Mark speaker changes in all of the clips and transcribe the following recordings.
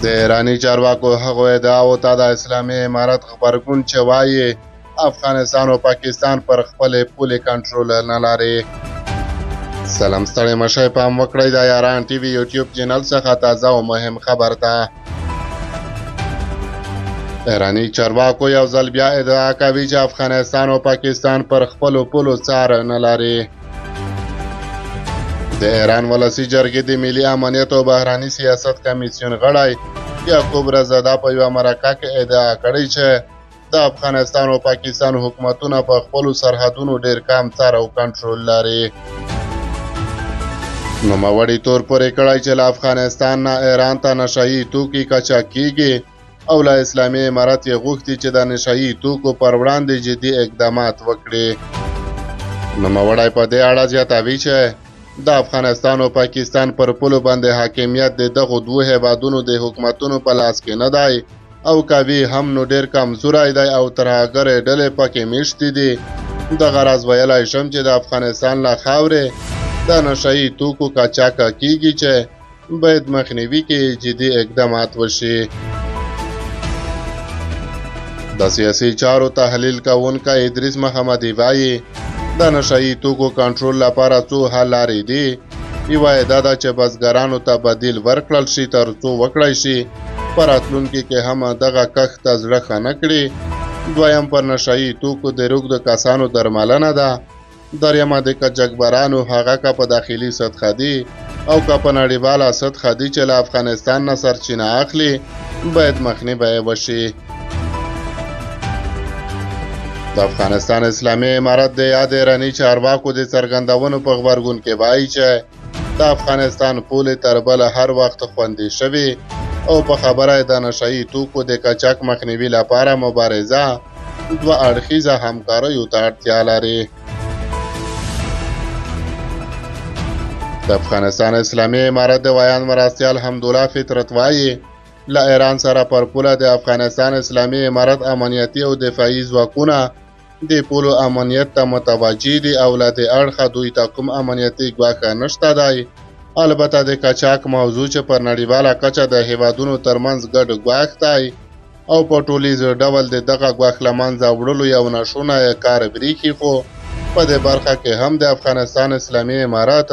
Speaker 1: د ایرانی چارواکو هغو ادعاو ته د اسلامي امارت غبرګون چې وایي افغانستان او پاکستان پر خپلې پولې کنټرول نه لري. سلام ستړي مشئ پام وکړئ د یاران ټي وي یوټیوب چینل څخه تازه او مهم خبر ته. ایرانی چارواکو یو ځل بیا ادعا کوي چې افغانستان او پاکستان پر خپلو پولو څار نه لري. د ایران ولسی جرګې د ملي امنیت او بهراني سیاست کمیسیون غړی یعقوب رضاده په یوه مرکه کې ادعا کړې چې د افغانستان او پاکستان حکومتونه په خپلو سرحدونو ډیر کم څار او کنټرول لري. نوموړي تور پورې کړی چې له افغانستان نه ایران ته نشهیي توکي قاچاق کیږي او له اسلامي امارت یې غوښتي چې د نشهیي توکو پر وړاندې جدي اقدامات وکړي. نوموړی په دې اړه زیاتوي چې د افغانستان او پاکستان پر پولو باندې حاکمیت د دغو دوه هیوادونو د حکومتونو په لاس کې نه دی او کوي هم نو ډیر کمزوری دی او ترهګرې ډلې پکې میشتې دي. دغه راز ویلی شم چې د افغانستان له خاورې د نشهیي توکو قاچاق کیږي چې باید مخنیوي کې جدي اقدامات وشي. د سیاسي چارو تحلیل کوونکی ادریس محمدي وایي د نشهیي توکو کنټرول لپاره څو حل لارې دي. یوه یې دا ده چې بزګرانو ته بدیل ورکړل شي تر څو وکړی شي په راتلونکي کې هم دغه کښت ته زړه ښه نه کړي. دویم پر نشهیي توکو د روږدو کسانو درملنه ده. دریمه د قاچاقبرانو هغه که په داخلي سطحه دي او که په نړیواله سطحه دي چې له افغانستان نه سرچینه اخلي باید مخنیوی وشي. د افغانستان اسلامي امارت د یاد ایراني چارواکو د څرګندونو په غبرګون کې وایي چې د افغانستان پولې تر بله هر وخت خوندي شوي او په خبره د نشهیي توکو د قاچاق مخنیوي لپاره مبارزه دوه اړخیزه همکاریو ته اړتیا لري. د افغانستان اسلامي امارت د ویان مرستیال حمدالله فطرت وایي له ایران سره پر پوله د افغانستان اسلامي امارت امنیتي او دفاعي ځواکونه د پولو امنیت ته متوجه دي او له دې اړخه دوی ته کوم امنیتي ګواښ نشته دی. البته د قاچاق موضوع چې پر نړیواله کچه د هیوادونو ترمنځ ګډ ګواښ دی او په ټولیز ډول د دغه ګواښ له منځه وړلو یو ناشونه کار بریښي، خو په دې برخه کې هم د افغانستان اسلامي امارت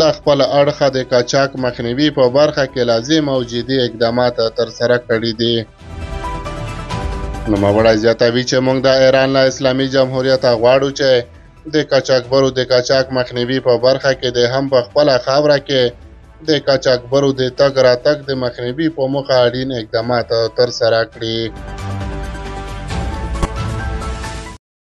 Speaker 1: له خپل اړخه د قاچاق مخنیوي په برخه کې لازم او جدي اقدامات ترسره کړي دي. نوموړی زیاتوي چې موږ د ایران له اسلامي جمهوریت غواړو چې د قاچاقبرو د قاچاق مخنیوي په برخه کې د هم په خپله خاوره کې د قاچاقبرو د تګ راتګ د مخنیوي په موخه اړین اقدامات ترسره کړي.